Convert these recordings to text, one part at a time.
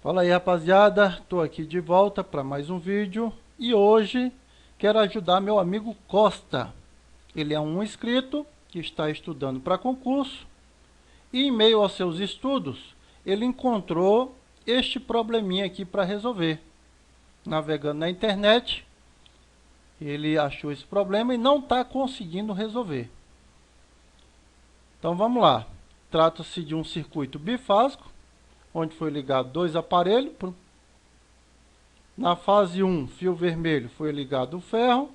Fala aí, rapaziada, estou aqui de volta para mais um vídeo e hoje quero ajudar meu amigo Costa. Ele é um inscrito que está estudando para concurso e em meio aos seus estudos ele encontrou este probleminha aqui para resolver. Navegando na internet, ele achou esse problema e não está conseguindo resolver. Então vamos lá, trata-se de um circuito bifásico, onde foi ligado dois aparelhos. Na fase 1, fio vermelho, foi ligado o ferro.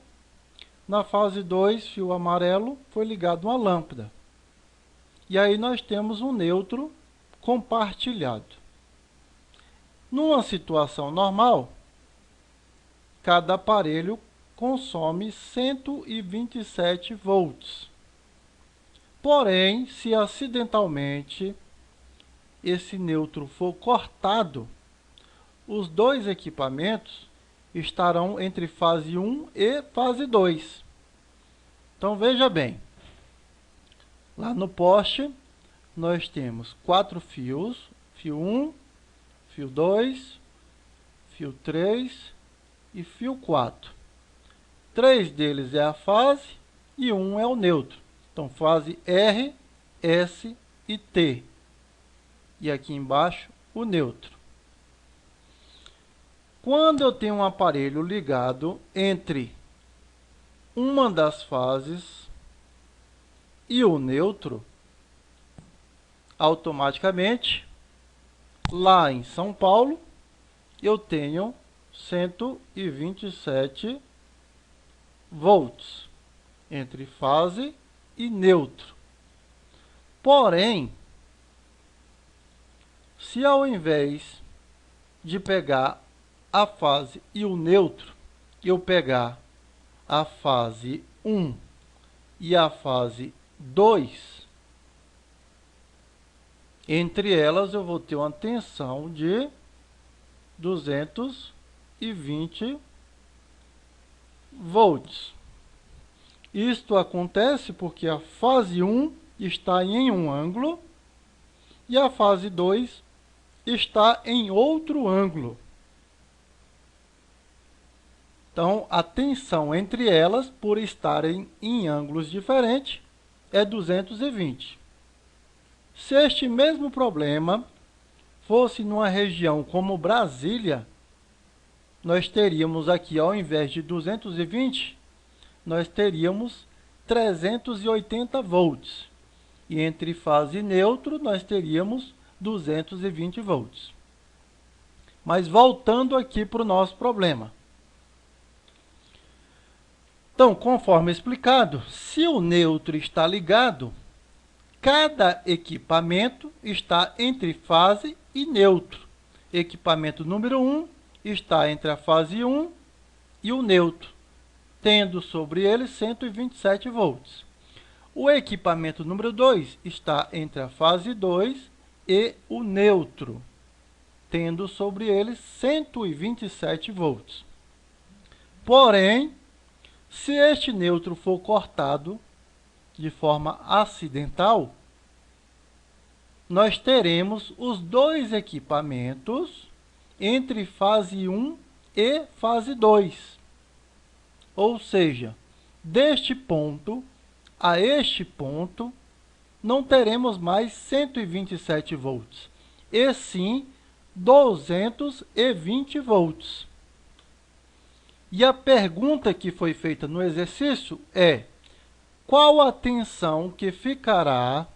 Na fase 2, fio amarelo, foi ligado uma lâmpada. E aí nós temos um neutro compartilhado. Numa situação normal, cada aparelho consome 127 volts. Porém, se acidentalmente esse neutro for cortado, os dois equipamentos estarão entre fase 1 e fase 2. Então veja bem, lá no poste nós temos 4 fios, fio 1, fio 2, fio 3 e fio 4. 3 deles é a fase e 1 é o neutro. Então fase R, S e T. E aqui embaixo o neutro. Quando eu tenho um aparelho ligado entre uma das fases e o neutro, automaticamente, lá em São Paulo, eu tenho 127 volts entre fase e neutro. Porém, se ao invés de pegar a fase e o neutro, eu pegar a fase 1 e a fase 2, entre elas eu vou ter uma tensão de 220 volts. Isto acontece porque a fase 1 está em um ângulo e a fase 2 está em outro ângulo. Então, a tensão entre elas, por estarem em ângulos diferentes, é 220. Se este mesmo problema fosse numa região como Brasília, nós teríamos aqui, ao invés de 220, nós teríamos 380 volts. E entre fase e neutro, nós teríamos 220 volts. Mas voltando aqui para o nosso problema. Então, conforme explicado, se o neutro está ligado, cada equipamento está entre fase e neutro. Equipamento número 1 está entre a fase 1 e o neutro, tendo sobre ele 127 volts. O equipamento número 2 está entre a fase 2 e o neutro, tendo sobre ele 127 volts. Porém, se este neutro for cortado de forma acidental, nós teremos os dois equipamentos entre fase 1 e fase 2. Ou seja, deste ponto a este ponto, não teremos mais 127 volts, e sim 220 volts. E a pergunta que foi feita no exercício é: qual a tensão que ficará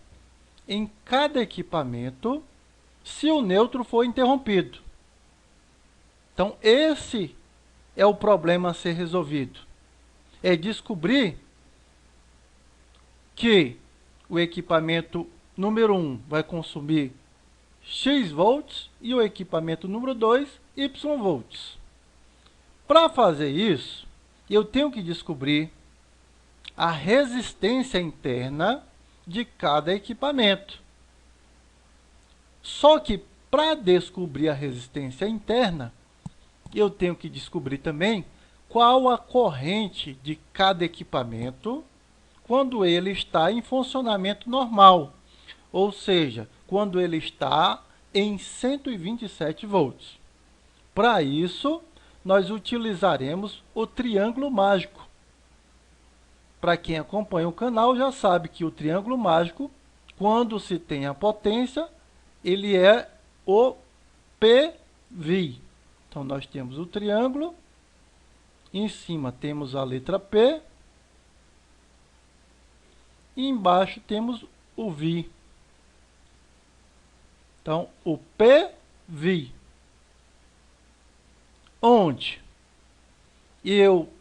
em cada equipamento se o neutro for interrompido? Então, esse é o problema a ser resolvido. É descobrir que o equipamento número 1 vai consumir X volts e o equipamento número 2, Y volts. Para fazer isso, eu tenho que descobrir a resistência interna de cada equipamento. Só que para descobrir a resistência interna, eu tenho que descobrir também qual a corrente de cada equipamento quando ele está em funcionamento normal, ou seja, quando ele está em 127 volts. Para isso, nós utilizaremos o triângulo mágico. Para quem acompanha o canal já sabe que o triângulo mágico, quando se tem a potência, ele é o PV. Então, nós temos o triângulo, em cima temos a letra P, e embaixo temos o V. Então, o PV, onde eu,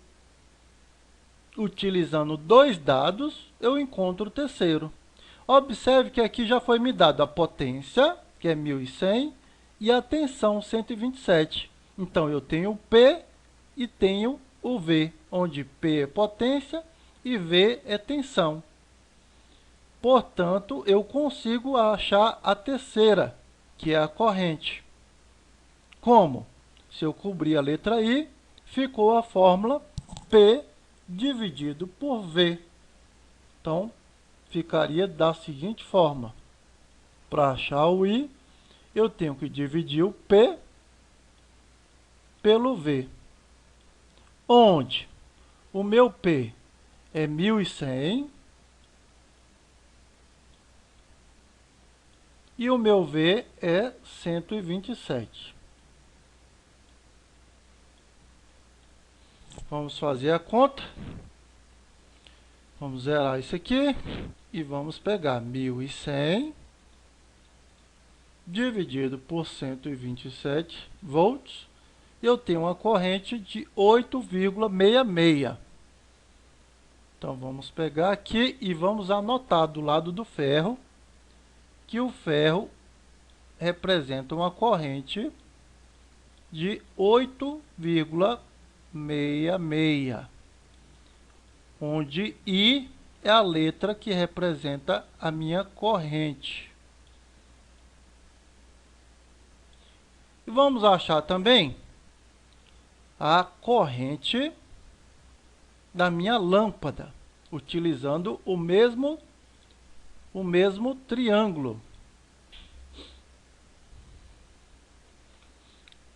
utilizando dois dados, eu encontro o terceiro. Observe que aqui já foi me dado a potência, que é 1100, e a tensão, 127. Então, eu tenho o P e tenho o V, onde P é potência e V é tensão. Portanto, eu consigo achar a terceira, que é a corrente. Como? Se eu cobrir a letra I, ficou a fórmula P dividido por V. Então, ficaria da seguinte forma. Para achar o I, eu tenho que dividir o P pelo V. Onde o meu P é 1100 e o meu V é 127. Vamos fazer a conta. Vamos zerar isso aqui e vamos pegar 1100 dividido por 127 volts. Eu tenho uma corrente de 8,66. Então, vamos pegar aqui e vamos anotar do lado do ferro que o ferro representa uma corrente de 8,66, onde I é a letra que representa a minha corrente. E vamos achar também a corrente da minha lâmpada, utilizando o mesmo triângulo.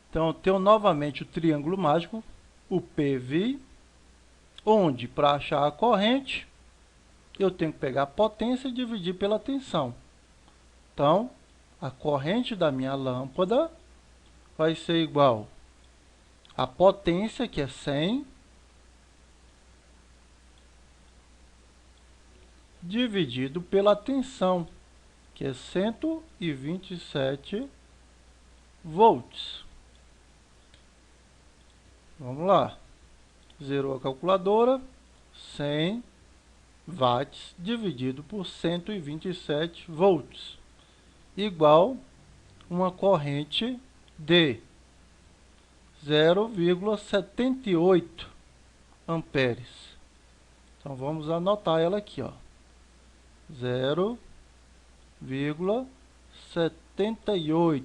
Então, eu tenho novamente o triângulo mágico, o PV, onde, para achar a corrente, eu tenho que pegar a potência e dividir pela tensão. Então, a corrente da minha lâmpada vai ser igual a potência, que é 100, dividido pela tensão, que é 127 volts. Vamos lá. Zerou a calculadora. 100 watts dividido por 127 volts, igual uma corrente de 0,78 amperes. Então, vamos anotar ela aqui, ó. 0,78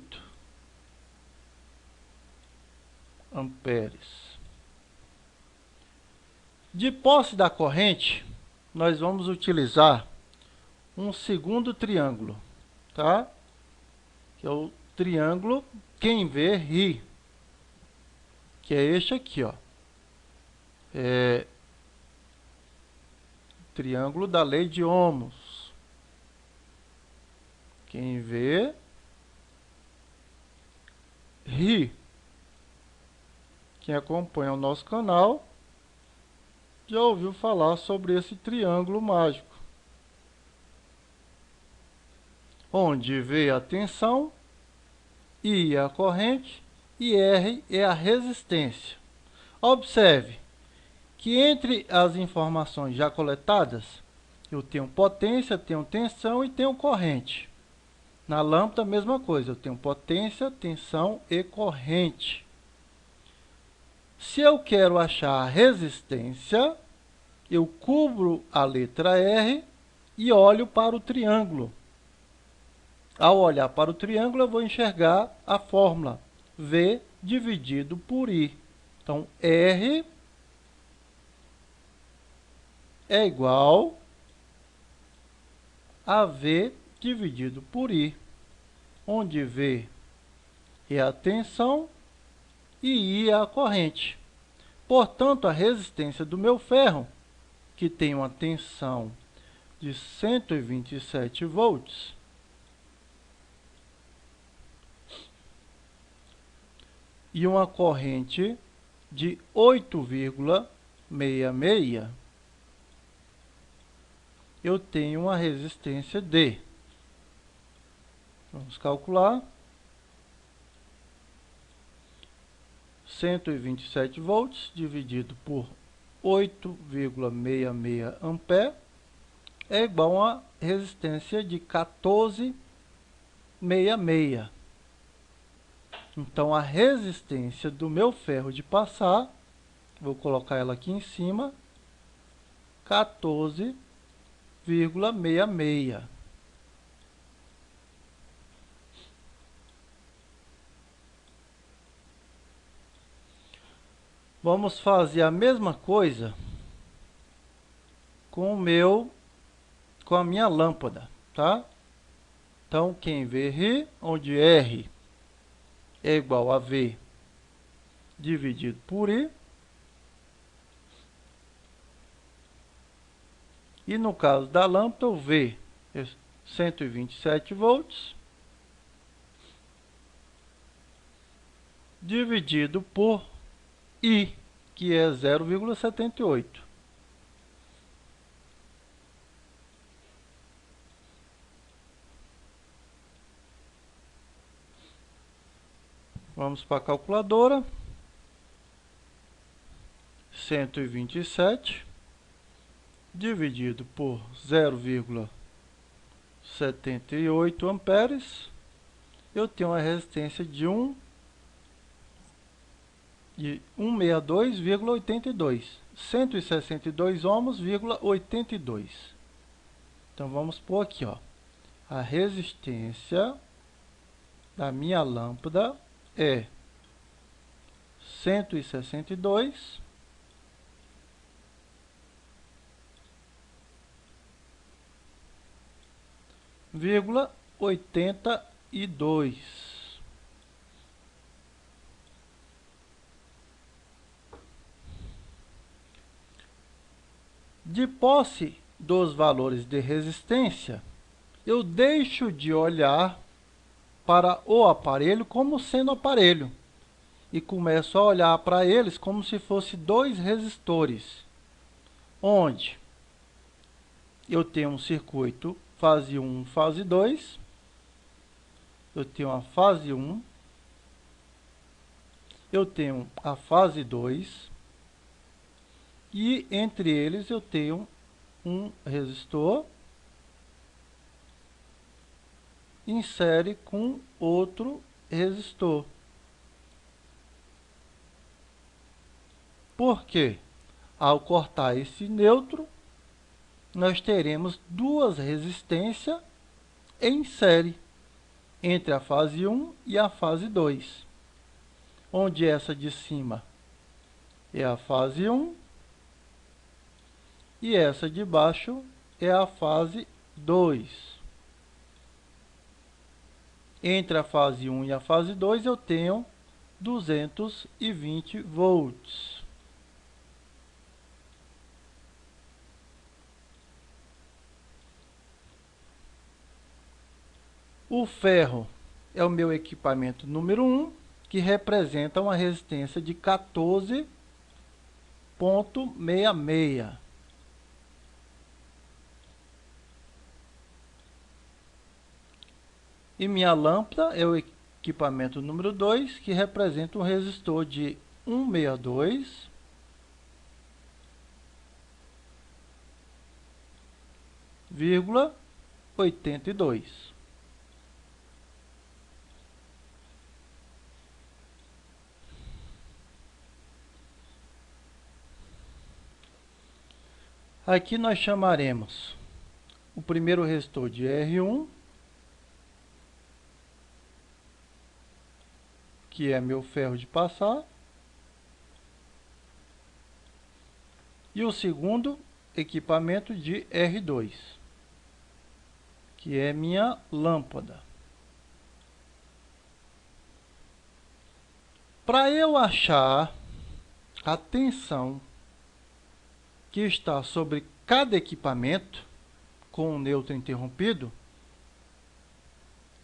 amperes. De posse da corrente, nós vamos utilizar um segundo triângulo, tá? Que é o triângulo quem vê ri, que é este aqui, ó. É triângulo da lei de Ohms. Quem vê ri. Quem acompanha o nosso canal já ouviu falar sobre esse triângulo mágico, onde V é a tensão, I é a corrente e R é a resistência. Observe que entre as informações já coletadas, eu tenho potência, tenho tensão e tenho corrente. Na lâmpada, a mesma coisa, eu tenho potência, tensão e corrente. Se eu quero achar a resistência, eu cubro a letra R e olho para o triângulo. Ao olhar para o triângulo, eu vou enxergar a fórmula V dividido por I. Então, R é igual a V dividido por I. onde V é a tensão e I é a corrente. Portanto, a resistência do meu ferro, que tem uma tensão de 127 volts, e uma corrente de 8,66, eu tenho uma resistência de, vamos calcular, 127 volts dividido por 8,66 ampere é igual a resistência de 14,66. Então, a resistência do meu ferro de passar, vou colocar ela aqui em cima, 14,66. Vamos fazer a mesma coisa com a minha lâmpada, tá? Então, quem vê ri, onde R é igual a V dividido por I. E no caso da lâmpada, o V é 127 volts dividido por I, que é 0,78. Vamos para a calculadora. 127 dividido por 0,78 amperes. Eu tenho uma resistência de 162,82. 162 ohms,82. Então, vamos pôr aqui, ó. A resistência da minha lâmpada é 162,82. De posse dos valores de resistência, eu deixo de olhar para o aparelho como sendo aparelho e começo a olhar para eles como se fossem dois resistores, onde eu tenho um circuito fase 1, fase 2, eu tenho a fase 1, eu tenho a fase 2, e entre eles eu tenho um resistor em série com outro resistor. Por quê? Ao cortar esse neutro, nós teremos duas resistências em série entre a fase 1 e a fase 2, onde essa de cima é a fase 1 e essa de baixo é a fase 2. Entre a fase 1 e a fase 2 eu tenho 220 volts. O ferro é o meu equipamento número 1, que representa uma resistência de 14,66. E minha lâmpada é o equipamento número 2, que representa um resistor de 162,82. Aqui nós chamaremos o primeiro resistor de R1, que é meu ferro de passar, e o segundo equipamento de R2, que é minha lâmpada. Para eu achar a tensão que está sobre cada equipamento com o neutro interrompido,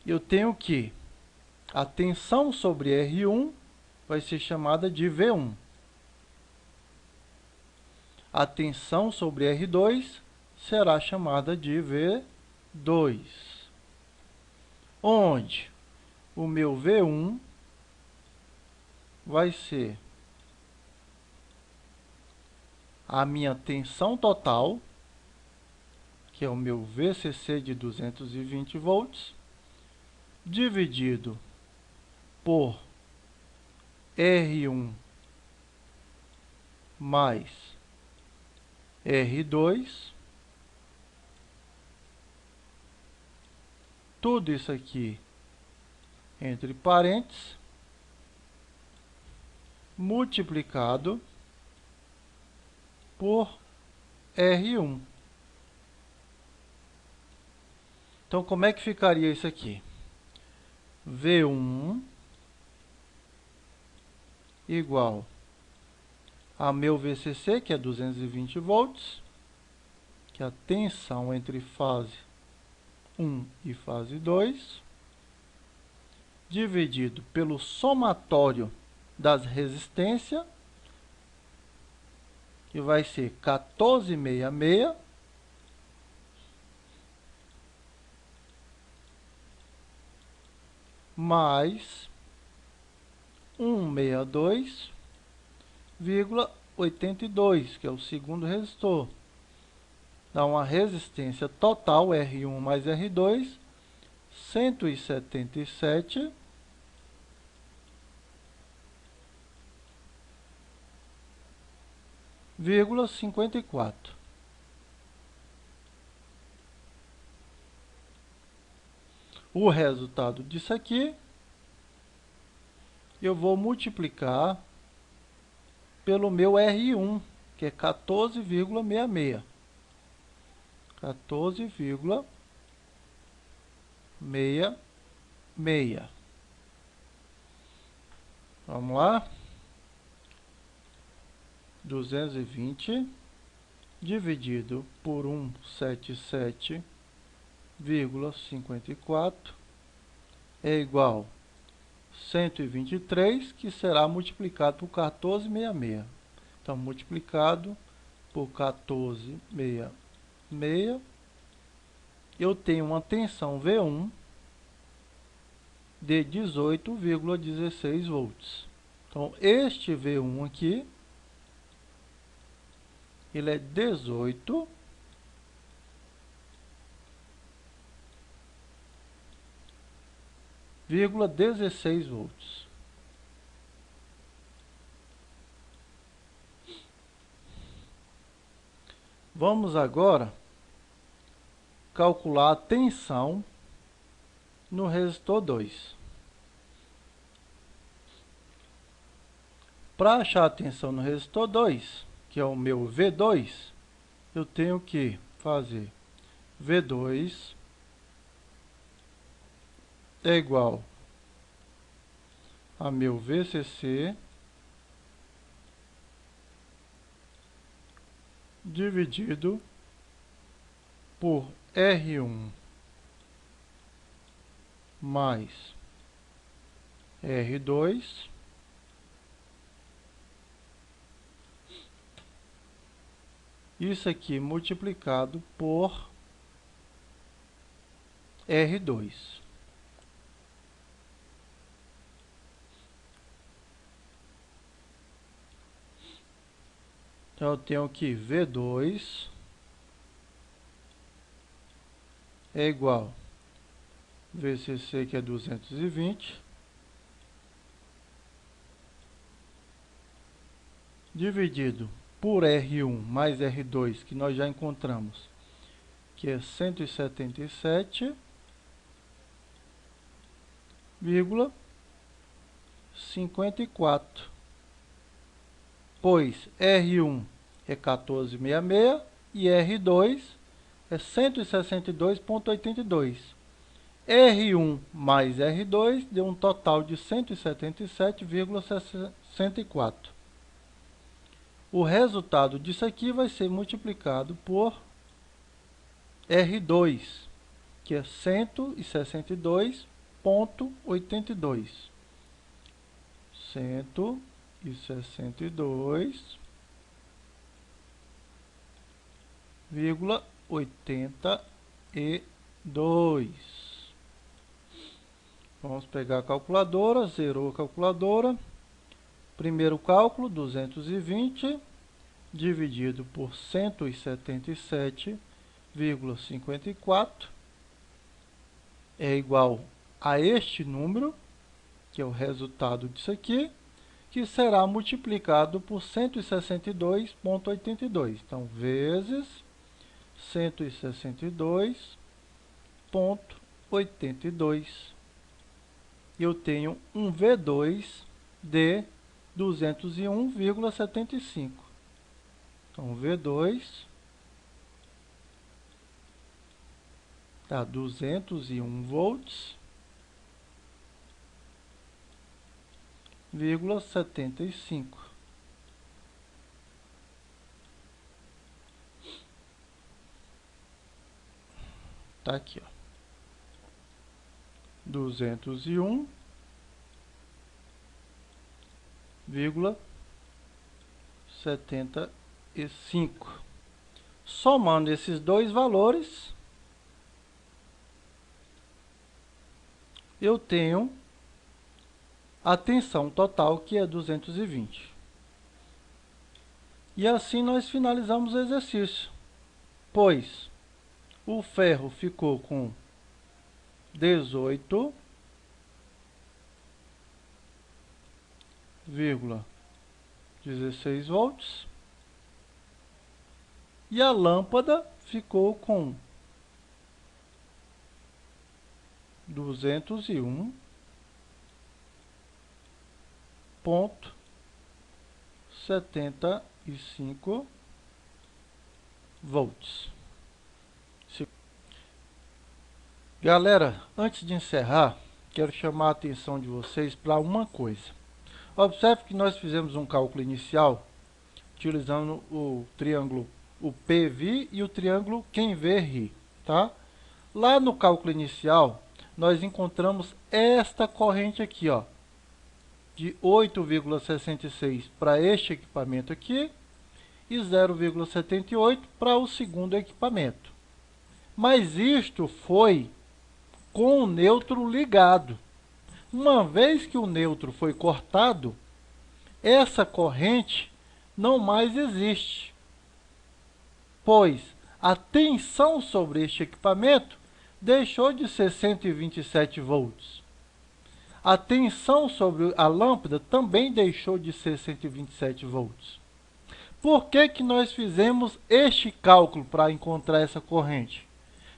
eu tenho que a tensão sobre R1 vai ser chamada de V1. A tensão sobre R2 será chamada de V2. Onde o meu V1 vai ser a minha tensão total, que é o meu VCC de 220 volts, dividido por R1 mais R2. Tudo isso aqui entre parênteses, multiplicado por R1. Então, como é que ficaria isso aqui? V1 igual a meu VCC, que é 220 volts, que é a tensão entre fase 1 e fase 2, dividido pelo somatório das resistências, que vai ser 1466, mais 162,82, que é o segundo resistor. Dá uma resistência total, R1 mais R2, 177,54. O resultado disso aqui, eu vou multiplicar pelo meu R1, que é 14,66. 14,66. Vamos lá. 220 dividido por 177,54 é igual a 123, que será multiplicado por 1466. Então, multiplicado por 1466, eu tenho uma tensão V1 de 18,16 volts. Então, este V1 aqui, ele é 18,16 volts. Vamos agora calcular a tensão no resistor 2. Para achar a tensão no resistor 2, que é o meu V2, eu tenho que fazer V2 é igual a meu VCC dividido por R1 mais R2 isso aqui multiplicado por R2. Então, eu tenho que V2 é igual VCC, que é 220, dividido por R1 mais R2, que nós já encontramos, que é 177,54, pois R1 é 14,66 e R2 é 162,82. R1 mais R2 deu um total de 177,64. O resultado disso aqui vai ser multiplicado por R2, que é 162,82. 162,82. Vamos pegar a calculadora, zerou a calculadora. Primeiro cálculo, 220 dividido por 177,54 é igual a este número, que é o resultado disso aqui, que será multiplicado por 162,82. Então, vezes 162,82. Eu tenho um V2 de 201,75. Então, V2 dá 201 volts, 75. Tá aqui, ó. 201,75. Somando esses dois valores, eu tenho a tensão total, que é 220. E assim nós finalizamos o exercício, pois o ferro ficou com 18,16 volts e a lâmpada ficou com 201,75 volts. Galera, antes de encerrar, quero chamar a atenção de vocês para uma coisa. Observe que nós fizemos um cálculo inicial utilizando o triângulo o PV e o triângulo quem vê ri, tá? Lá no cálculo inicial, nós encontramos esta corrente aqui, ó, de 8,66 para este equipamento aqui e 0,78 para o segundo equipamento. Mas isto foi com o neutro ligado. Uma vez que o neutro foi cortado, essa corrente não mais existe, pois a tensão sobre este equipamento deixou de ser 127 volts. A tensão sobre a lâmpada também deixou de ser 127 volts. Por que que nós fizemos este cálculo para encontrar essa corrente?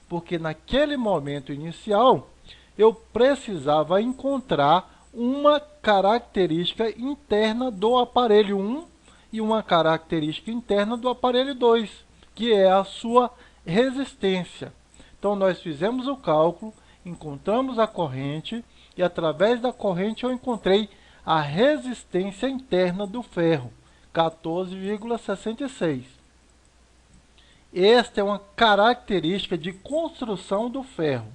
Porque naquele momento inicial, eu precisava encontrar uma característica interna do aparelho 1 e uma característica interna do aparelho 2, que é a sua resistência. Então, nós fizemos o cálculo, encontramos a corrente e, através da corrente, eu encontrei a resistência interna do ferro, 14,66. Esta é uma característica de construção do ferro,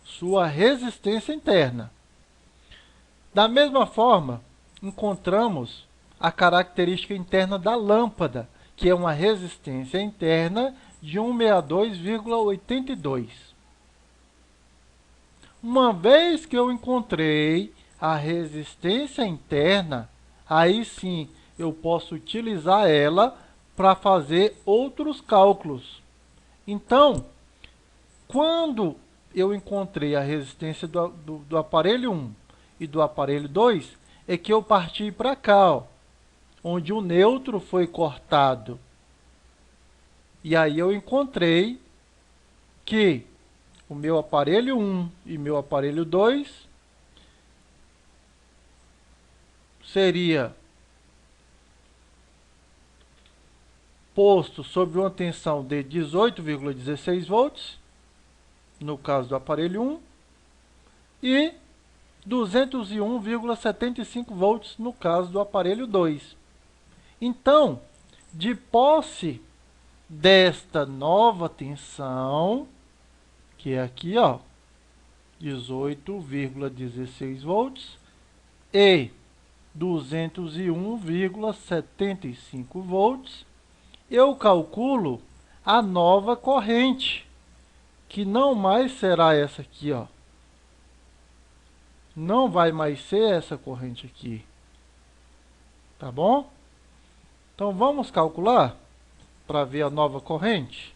sua resistência interna. Da mesma forma, encontramos a característica interna da lâmpada, que é uma resistência interna de 162,82. Uma vez que eu encontrei a resistência interna, aí sim eu posso utilizar ela para fazer outros cálculos. Então, quando eu encontrei a resistência do aparelho 1 e do aparelho 2, é que eu parti para cá, ó, onde o neutro foi cortado. E aí eu encontrei que o meu aparelho 1 e meu aparelho 2 seria posto sob uma tensão de 18,16 volts, no caso do aparelho 1, e 201,75 volts no caso do aparelho 2. Então, de posse desta nova tensão, que é aqui, ó, 18,16 volts e 201,75 volts, eu calculo a nova corrente, que não mais será essa aqui, ó. Não vai mais ser essa corrente aqui. Tá bom? Então, vamos calcular para ver a nova corrente.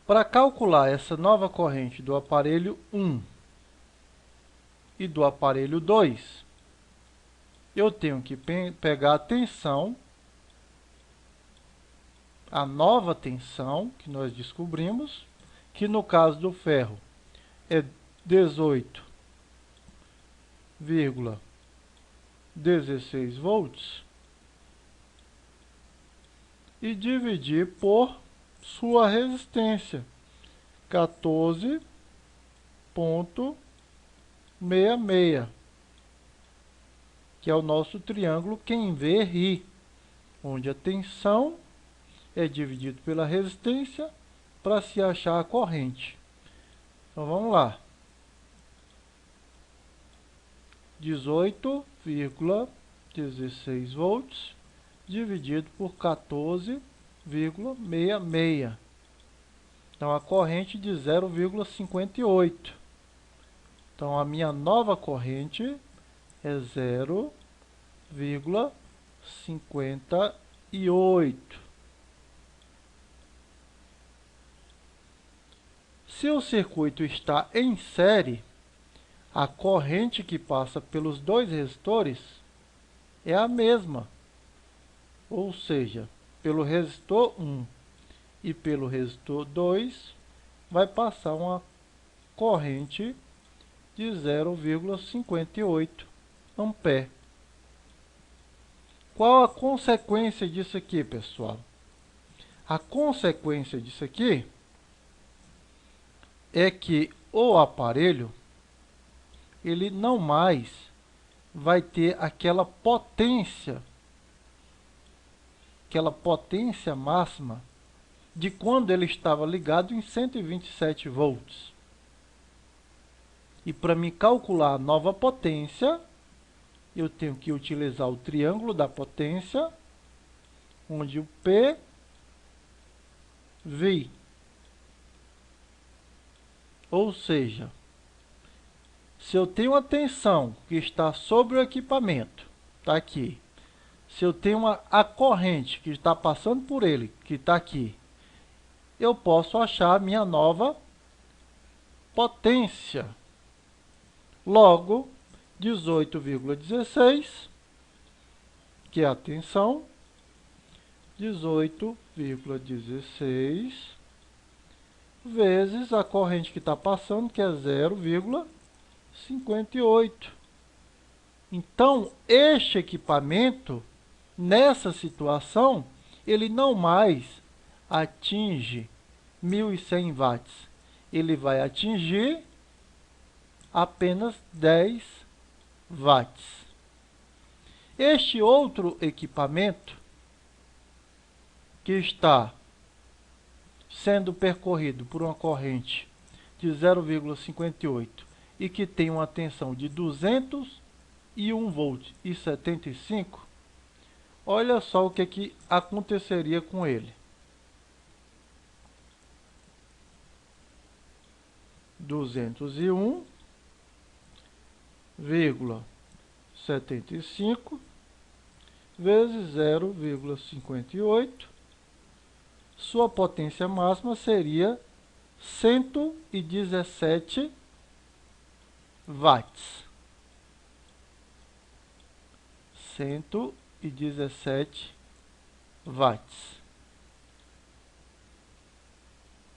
Para calcular essa nova corrente do aparelho 1 e do aparelho 2, eu tenho que pegar a tensão, a nova tensão que nós descobrimos, que no caso do ferro é 18,16 volts, e dividir por sua resistência, 14,66, que é o nosso triângulo quem vê ri, onde a tensão é dividido pela resistência para se achar a corrente. Então vamos lá. 18,16 volts dividido por 14,66. Então, a corrente de 0,58. Então, a minha nova corrente é 0,58. Se o circuito está em série, a corrente que passa pelos dois resistores é a mesma. Ou seja, pelo resistor 1 e pelo resistor 2, vai passar uma corrente de 0,58 ampere. Qual a consequência disso aqui, pessoal? A consequência disso aqui é que o aparelho ele não mais vai ter aquela potência máxima de quando ele estava ligado em 127 volts. E para me calcular a nova potência, eu tenho que utilizar o triângulo da potência, onde o P, V. Ou seja, se eu tenho uma tensão que está sobre o equipamento, está aqui. Se eu tenho a corrente que está passando por ele, que está aqui, eu posso achar a minha nova potência. Logo, 18,16, que é a tensão, 18,16 vezes a corrente que está passando, que é 0,58. Então, este equipamento, nessa situação, ele não mais atinge 1.100 watts. Ele vai atingir apenas 10 watts. Este outro equipamento, que está sendo percorrido por uma corrente de 0,58 e que tem uma tensão de 201 volts e 75, olha só o que aconteceria com ele. 201,75 vezes 0,58, sua potência máxima seria 117 watts. 117 watts.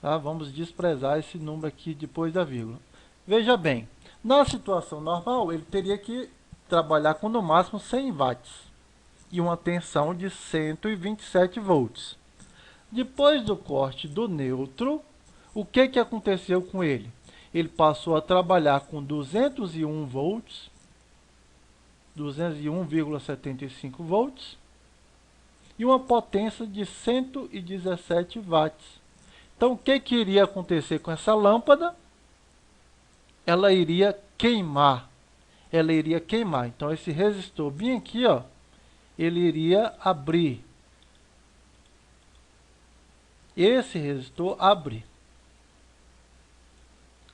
Tá? Vamos desprezar esse número aqui depois da vírgula. Veja bem, na situação normal, ele teria que trabalhar com no máximo 100 watts e uma tensão de 127 volts. Depois do corte do neutro, o que aconteceu com ele? ele passou a trabalhar com 201 volts, 201,75 volts, e uma potência de 117 watts. Então, o que iria acontecer com essa lâmpada? Ela iria queimar. Ela iria queimar. Então, esse resistor bem aqui, ó, ele iria abrir. Esse resistor abre.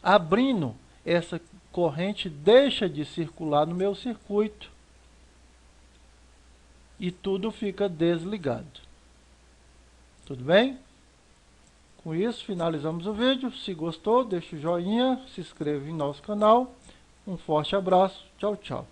Abrindo, essa corrente deixa de circular no meu circuito. E tudo fica desligado. Tudo bem? Com isso, finalizamos o vídeo. Se gostou, deixa o joinha, se inscreva em nosso canal. Um forte abraço. Tchau, tchau.